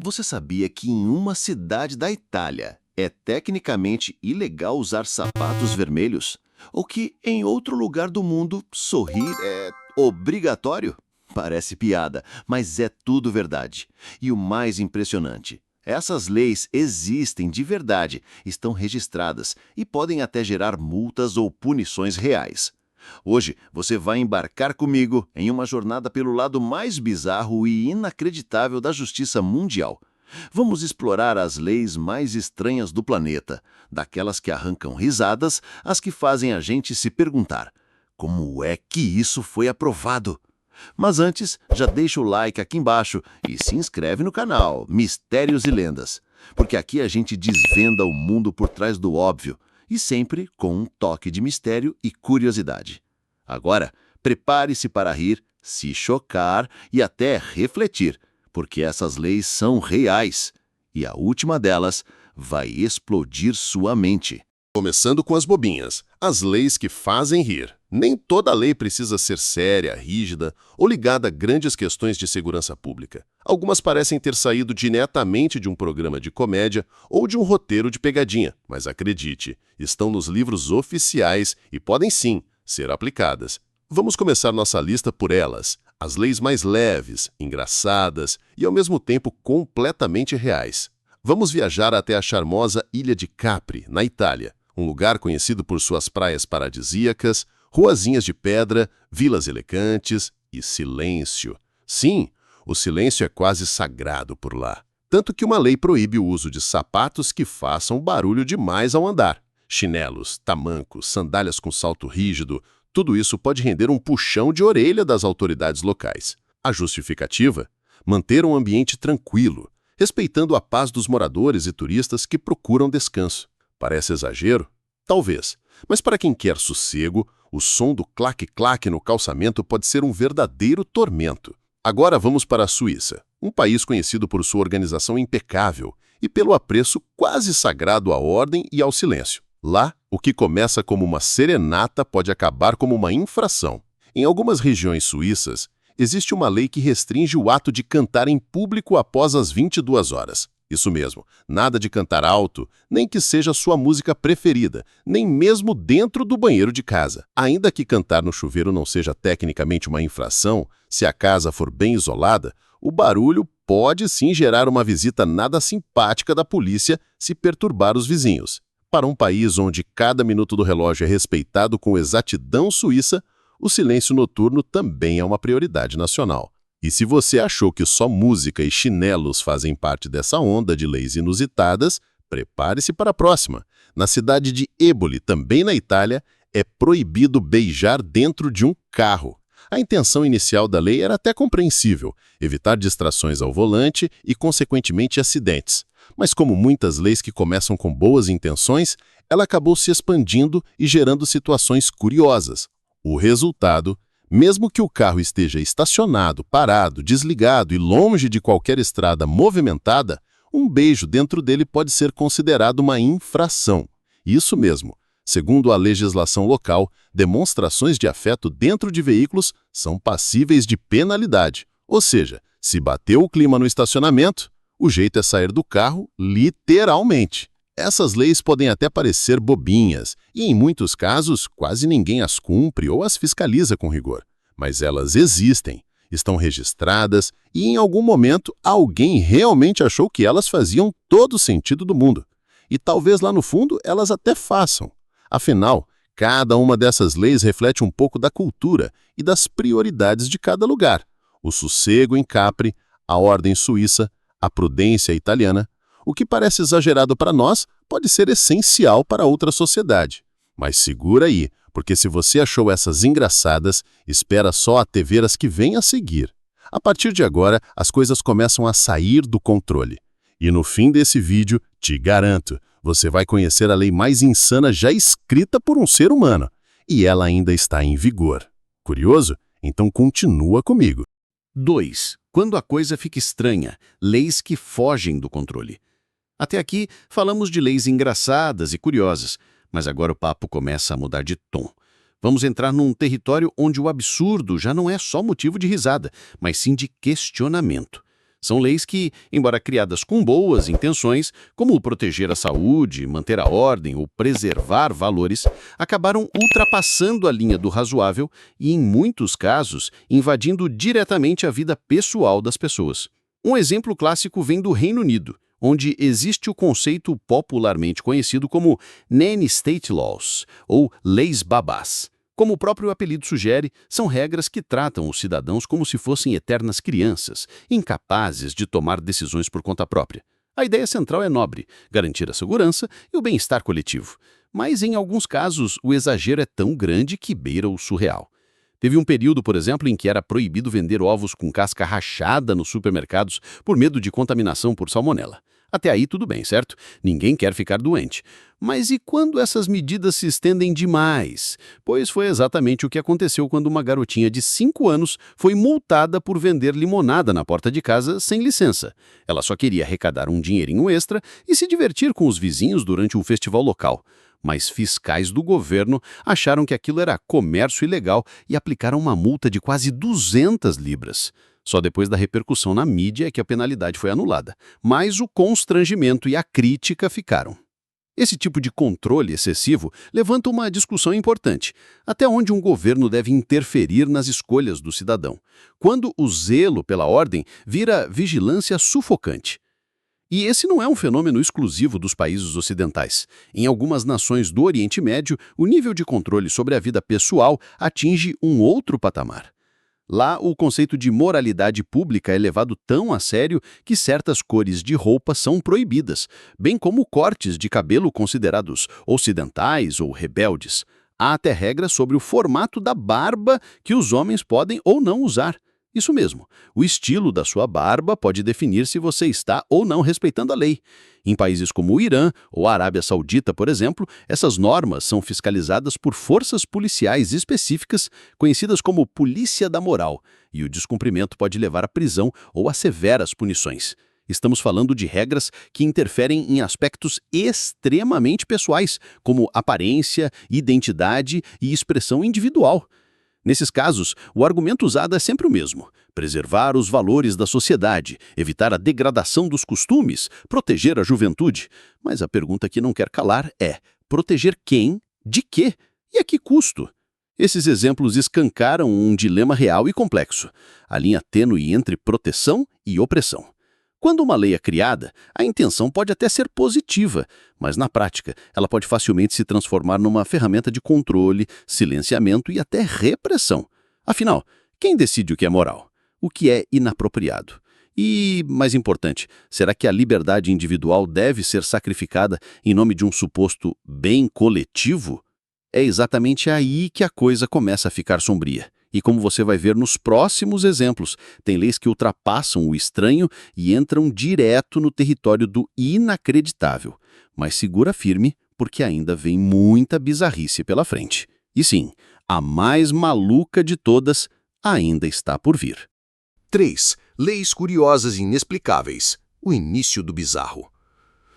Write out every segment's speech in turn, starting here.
Você sabia que em uma cidade da Itália é tecnicamente ilegal usar sapatos vermelhos? Ou que em outro lugar do mundo sorrir é obrigatório? Parece piada, mas é tudo verdade. E o mais impressionante: essas leis existem de verdade, estão registradas e podem até gerar multas ou punições reais. Hoje você vai embarcar comigo em uma jornada pelo lado mais bizarro e inacreditável da justiça mundial. Vamos explorar as leis mais estranhas do planeta, daquelas que arrancam risadas às que fazem a gente se perguntar: como é que isso foi aprovado? Mas antes, já deixa o like aqui embaixo e se inscreve no canal Mistérios e Lendas, porque aqui a gente desvenda o mundo por trás do óbvio e sempre com um toque de mistério e curiosidade. Agora, prepare-se para rir, se chocar e até refletir, porque essas leis são reais e a última delas vai explodir sua mente. Começando com as bobinhas, as leis que fazem rir. Nem toda lei precisa ser séria, rígida ou ligada a grandes questões de segurança pública. Algumas parecem ter saído diretamente de um programa de comédia ou de um roteiro de pegadinha, mas acredite, estão nos livros oficiais e podem sim ser aplicadas. Vamos começar nossa lista por elas, as leis mais leves, engraçadas e ao mesmo tempo completamente reais. Vamos viajar até a charmosa ilha de Capri, na Itália, um lugar conhecido por suas praias paradisíacas, ruazinhas de pedra, vilas elegantes e silêncio. Sim, o silêncio é quase sagrado por lá. Tanto que uma lei proíbe o uso de sapatos que façam barulho demais ao andar. Chinelos, tamancos, sandálias com salto rígido, tudo isso pode render um puxão de orelha das autoridades locais. A justificativa? Manter um ambiente tranquilo, respeitando a paz dos moradores e turistas que procuram descanso. Parece exagero? Talvez. Mas para quem quer sossego, o som do claque-claque no calçamento pode ser um verdadeiro tormento. Agora vamos para a Suíça, um país conhecido por sua organização impecável e pelo apreço quase sagrado à ordem e ao silêncio. Lá, o que começa como uma serenata pode acabar como uma infração. Em algumas regiões suíças, existe uma lei que restringe o ato de cantar em público após as 22 horas. Isso mesmo, nada de cantar alto, nem que seja sua música preferida, nem mesmo dentro do banheiro de casa. Ainda que cantar no chuveiro não seja tecnicamente uma infração, se a casa for bem isolada, o barulho pode sim gerar uma visita nada simpática da polícia se perturbar os vizinhos. Para um país onde cada minuto do relógio é respeitado com exatidão suíça, o silêncio noturno também é uma prioridade nacional. E se você achou que só música e chinelos fazem parte dessa onda de leis inusitadas, prepare-se para a próxima. Na cidade de Éboli, também na Itália, é proibido beijar dentro de um carro. A intenção inicial da lei era até compreensível, evitar distrações ao volante e, consequentemente, acidentes. Mas como muitas leis que começam com boas intenções, ela acabou se expandindo e gerando situações curiosas. O resultado: mesmo que o carro esteja estacionado, parado, desligado e longe de qualquer estrada movimentada, um beijo dentro dele pode ser considerado uma infração. Isso mesmo. Segundo a legislação local, demonstrações de afeto dentro de veículos são passíveis de penalidade. Ou seja, se bateu o clima no estacionamento, o jeito é sair do carro literalmente. Essas leis podem até parecer bobinhas e, em muitos casos, quase ninguém as cumpre ou as fiscaliza com rigor. Mas elas existem, estão registradas e, em algum momento, alguém realmente achou que elas faziam todo o sentido do mundo. E talvez lá no fundo elas até façam. Afinal, cada uma dessas leis reflete um pouco da cultura e das prioridades de cada lugar. O sossego em Capri, a ordem suíça, a prudência italiana. O que parece exagerado para nós pode ser essencial para outra sociedade. Mas segura aí, porque se você achou essas engraçadas, espera só até ver as que vêm a seguir. A partir de agora, as coisas começam a sair do controle. E no fim desse vídeo, te garanto, você vai conhecer a lei mais insana já escrita por um ser humano. E ela ainda está em vigor. Curioso? Então continua comigo. 2. Quando a coisa fica estranha, leis que fogem do controle. Até aqui, falamos de leis engraçadas e curiosas, mas agora o papo começa a mudar de tom. Vamos entrar num território onde o absurdo já não é só motivo de risada, mas sim de questionamento. São leis que, embora criadas com boas intenções, como proteger a saúde, manter a ordem ou preservar valores, acabaram ultrapassando a linha do razoável e, em muitos casos, invadindo diretamente a vida pessoal das pessoas. Um exemplo clássico vem do Reino Unido, onde existe o conceito popularmente conhecido como Nanny State Laws, ou leis babás. Como o próprio apelido sugere, são regras que tratam os cidadãos como se fossem eternas crianças, incapazes de tomar decisões por conta própria. A ideia central é nobre, garantir a segurança e o bem-estar coletivo. Mas, em alguns casos, o exagero é tão grande que beira o surreal. Teve um período, por exemplo, em que era proibido vender ovos com casca rachada nos supermercados por medo de contaminação por salmonela. Até aí tudo bem, certo? Ninguém quer ficar doente. Mas e quando essas medidas se estendem demais? Pois foi exatamente o que aconteceu quando uma garotinha de 5 anos foi multada por vender limonada na porta de casa sem licença. Ela só queria arrecadar um dinheirinho extra e se divertir com os vizinhos durante um festival local. Mas fiscais do governo acharam que aquilo era comércio ilegal e aplicaram uma multa de quase 200 libras. Só depois da repercussão na mídia é que a penalidade foi anulada. Mas o constrangimento e a crítica ficaram. Esse tipo de controle excessivo levanta uma discussão importante. Até onde um governo deve interferir nas escolhas do cidadão? Quando o zelo pela ordem vira vigilância sufocante. E esse não é um fenômeno exclusivo dos países ocidentais. Em algumas nações do Oriente Médio, o nível de controle sobre a vida pessoal atinge um outro patamar. Lá, o conceito de moralidade pública é levado tão a sério que certas cores de roupa são proibidas, bem como cortes de cabelo considerados ocidentais ou rebeldes. Há até regras sobre o formato da barba que os homens podem ou não usar. Isso mesmo, o estilo da sua barba pode definir se você está ou não respeitando a lei. Em países como o Irã ou a Arábia Saudita, por exemplo, essas normas são fiscalizadas por forças policiais específicas, conhecidas como polícia da moral, e o descumprimento pode levar à prisão ou a severas punições. Estamos falando de regras que interferem em aspectos extremamente pessoais, como aparência, identidade e expressão individual. Nesses casos, o argumento usado é sempre o mesmo: preservar os valores da sociedade, evitar a degradação dos costumes, proteger a juventude. Mas a pergunta que não quer calar é: proteger quem, de quê e a que custo? Esses exemplos escancaram um dilema real e complexo: a linha tênue entre proteção e opressão. Quando uma lei é criada, a intenção pode até ser positiva, mas na prática ela pode facilmente se transformar numa ferramenta de controle, silenciamento e até repressão. Afinal, quem decide o que é moral? O que é inapropriado? E, mais importante, será que a liberdade individual deve ser sacrificada em nome de um suposto bem coletivo? É exatamente aí que a coisa começa a ficar sombria. E como você vai ver nos próximos exemplos, tem leis que ultrapassam o estranho e entram direto no território do inacreditável. Mas segura firme, porque ainda vem muita bizarrice pela frente. E sim, a mais maluca de todas ainda está por vir. 3. Leis curiosas e inexplicáveis. O início do bizarro.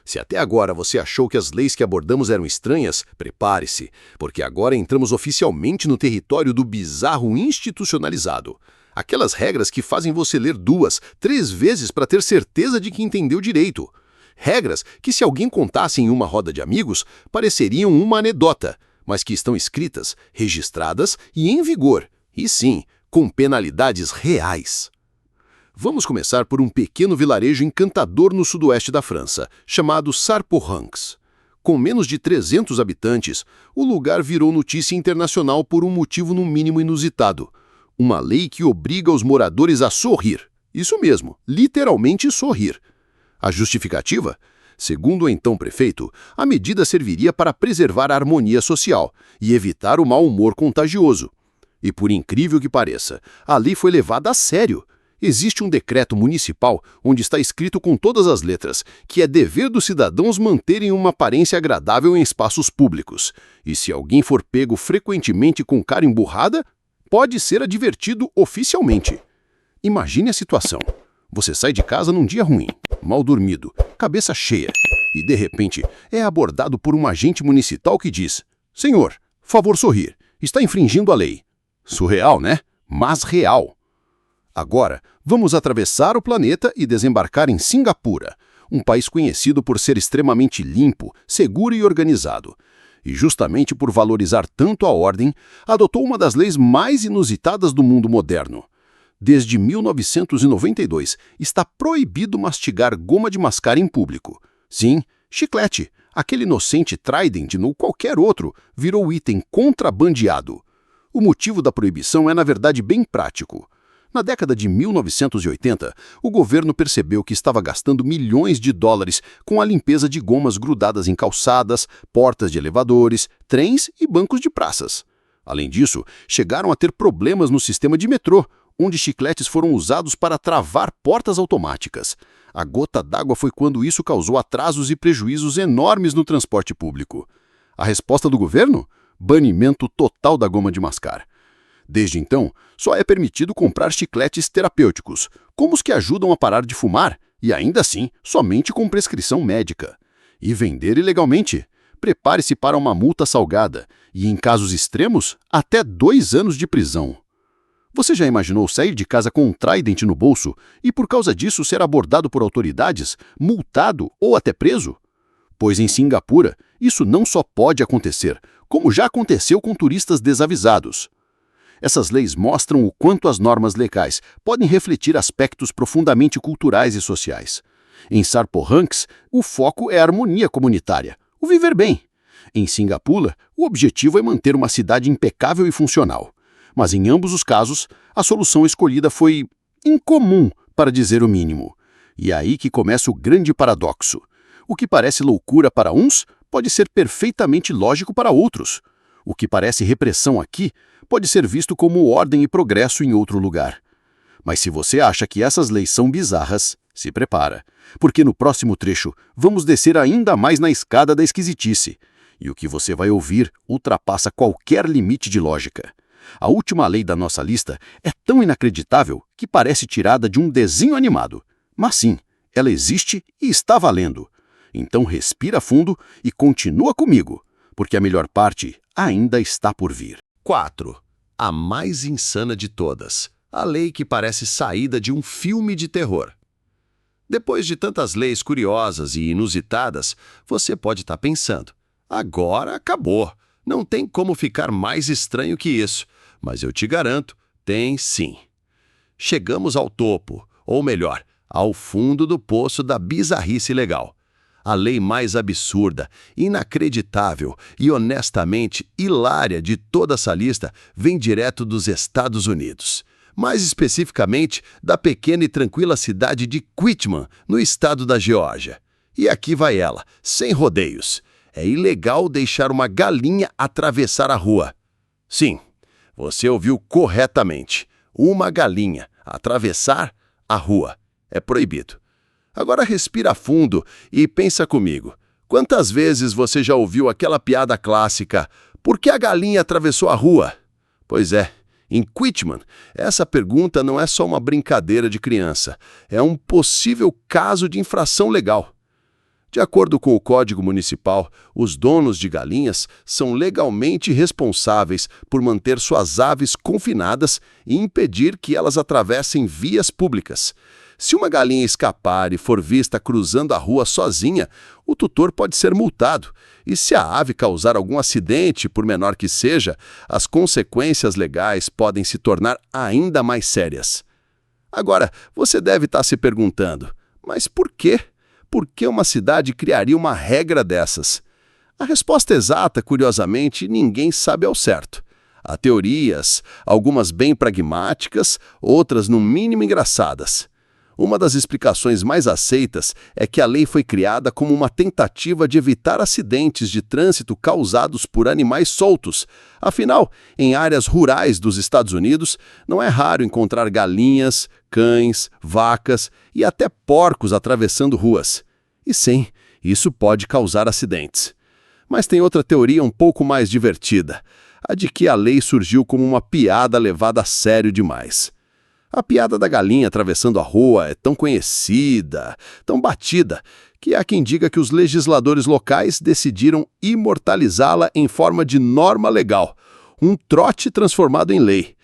Se até agora você achou que as leis que abordamos eram estranhas, prepare-se, porque agora entramos oficialmente no território do bizarro institucionalizado. Aquelas regras que fazem você ler 2, 3 vezes para ter certeza de que entendeu direito. Regras que, se alguém contasse em uma roda de amigos, pareceriam uma anedota, mas que estão escritas, registradas e em vigor. E sim, com penalidades reais. Vamos começar por um pequeno vilarejo encantador no sudoeste da França, chamado Sarporanx. Com menos de 300 habitantes, o lugar virou notícia internacional por um motivo no mínimo inusitado: uma lei que obriga os moradores a sorrir. Isso mesmo, literalmente sorrir. A justificativa? Segundo o então prefeito, a medida serviria para preservar a harmonia social e evitar o mau humor contagioso. E por incrível que pareça, a lei foi levada a sério. Existe um decreto municipal onde está escrito com todas as letras que é dever dos cidadãos manterem uma aparência agradável em espaços públicos. E se alguém for pego frequentemente com cara emburrada, pode ser advertido oficialmente. Imagine a situação. Você sai de casa num dia ruim, mal dormido, cabeça cheia, e de repente é abordado por um agente municipal que diz: "Senhor, favor sorrir, está infringindo a lei." Surreal, né? Mas real. Agora, vamos atravessar o planeta e desembarcar em Singapura, um país conhecido por ser extremamente limpo, seguro e organizado. E justamente por valorizar tanto a ordem, adotou uma das leis mais inusitadas do mundo moderno. Desde 1992, está proibido mastigar goma de mascar em público. Sim, chiclete, aquele inocente Trident ou qualquer outro, virou item contrabandeado. O motivo da proibição é, na verdade, bem prático. Na década de 1980, o governo percebeu que estava gastando milhões de dólares com a limpeza de gomas grudadas em calçadas, portas de elevadores, trens e bancos de praças. Além disso, chegaram a ter problemas no sistema de metrô, onde chicletes foram usados para travar portas automáticas. A gota d'água foi quando isso causou atrasos e prejuízos enormes no transporte público. A resposta do governo? Banimento total da goma de mascar. Desde então, só é permitido comprar chicletes terapêuticos, como os que ajudam a parar de fumar, e ainda assim, somente com prescrição médica. E vender ilegalmente? Prepare-se para uma multa salgada, e em casos extremos, até 2 anos de prisão. Você já imaginou sair de casa com um Trident no bolso e por causa disso ser abordado por autoridades, multado ou até preso? Pois em Singapura, isso não só pode acontecer, como já aconteceu com turistas desavisados. Essas leis mostram o quanto as normas legais podem refletir aspectos profundamente culturais e sociais. Em Sarporanx, o foco é a harmonia comunitária, o viver bem. Em Singapura, o objetivo é manter uma cidade impecável e funcional. Mas em ambos os casos, a solução escolhida foi incomum, para dizer o mínimo. E é aí que começa o grande paradoxo. O que parece loucura para uns pode ser perfeitamente lógico para outros. O que parece repressão aqui pode ser visto como ordem e progresso em outro lugar. Mas se você acha que essas leis são bizarras, se prepara, porque no próximo trecho vamos descer ainda mais na escada da esquisitice. E o que você vai ouvir ultrapassa qualquer limite de lógica. A última lei da nossa lista é tão inacreditável que parece tirada de um desenho animado. Mas sim, ela existe e está valendo. Então respira fundo e continua comigo, porque a melhor parte ainda está por vir. 4. A mais insana de todas. A lei que parece saída de um filme de terror. Depois de tantas leis curiosas e inusitadas, você pode estar pensando, agora acabou. Não tem como ficar mais estranho que isso. Mas eu te garanto, tem sim. Chegamos ao topo, ou melhor, ao fundo do poço da bizarrice legal. A lei mais absurda, inacreditável e honestamente hilária de toda essa lista vem direto dos Estados Unidos. Mais especificamente, da pequena e tranquila cidade de Quitman, no estado da Geórgia. E aqui vai ela, sem rodeios. É ilegal deixar uma galinha atravessar a rua. Sim, você ouviu corretamente. Uma galinha atravessar a rua. É proibido. Agora respira fundo e pensa comigo. Quantas vezes você já ouviu aquela piada clássica, por que a galinha atravessou a rua? Pois é, em Quitman, essa pergunta não é só uma brincadeira de criança, é um possível caso de infração legal. De acordo com o Código Municipal, os donos de galinhas são legalmente responsáveis por manter suas aves confinadas e impedir que elas atravessem vias públicas. Se uma galinha escapar e for vista cruzando a rua sozinha, o tutor pode ser multado. E se a ave causar algum acidente, por menor que seja, as consequências legais podem se tornar ainda mais sérias. Agora, você deve estar se perguntando, mas por quê? Por que uma cidade criaria uma regra dessas? A resposta exata, curiosamente, ninguém sabe ao certo. Há teorias, algumas bem pragmáticas, outras no mínimo engraçadas. Uma das explicações mais aceitas é que a lei foi criada como uma tentativa de evitar acidentes de trânsito causados por animais soltos. Afinal, em áreas rurais dos Estados Unidos, não é raro encontrar galinhas, cães, vacas e até porcos atravessando ruas. E sim, isso pode causar acidentes. Mas tem outra teoria um pouco mais divertida, a de que a lei surgiu como uma piada levada a sério demais. A piada da galinha atravessando a rua é tão conhecida, tão batida, que há quem diga que os legisladores locais decidiram imortalizá-la em forma de norma legal, um trote transformado em lei.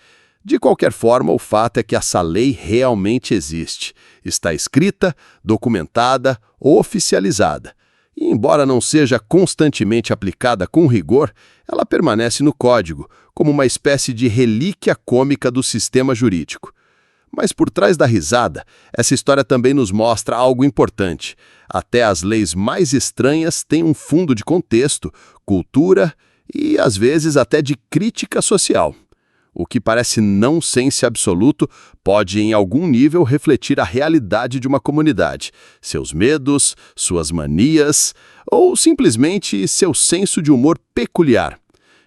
De qualquer forma, o fato é que essa lei realmente existe. Está escrita, documentada, oficializada. E, embora não seja constantemente aplicada com rigor, ela permanece no código, como uma espécie de relíquia cômica do sistema jurídico. Mas por trás da risada, essa história também nos mostra algo importante. Até as leis mais estranhas têm um fundo de contexto, cultura e, às vezes, até de crítica social. O que parece nonsense absoluto pode, em algum nível, refletir a realidade de uma comunidade, seus medos, suas manias ou, simplesmente, seu senso de humor peculiar.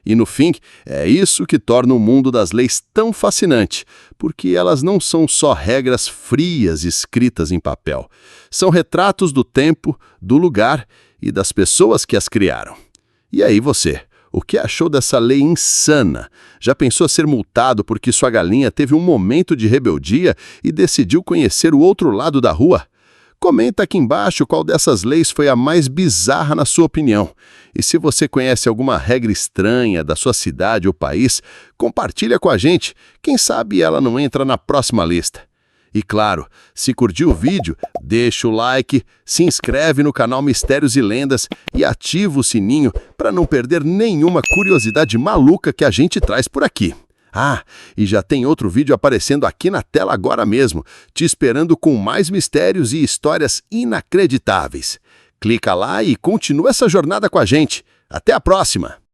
E, no fim, é isso que torna o mundo das leis tão fascinante, porque elas não são só regras frias escritas em papel. São retratos do tempo, do lugar e das pessoas que as criaram. E aí você? O que achou dessa lei insana? Já pensou ser multado porque sua galinha teve um momento de rebeldia e decidiu conhecer o outro lado da rua? Comenta aqui embaixo qual dessas leis foi a mais bizarra na sua opinião. E se você conhece alguma regra estranha da sua cidade ou país, compartilha com a gente. Quem sabe ela não entra na próxima lista. E claro, se curtiu o vídeo, deixa o like, se inscreve no canal Mistérios e Lendas e ativa o sininho para não perder nenhuma curiosidade maluca que a gente traz por aqui. Ah, e já tem outro vídeo aparecendo aqui na tela agora mesmo, te esperando com mais mistérios e histórias inacreditáveis. Clica lá e continua essa jornada com a gente. Até a próxima!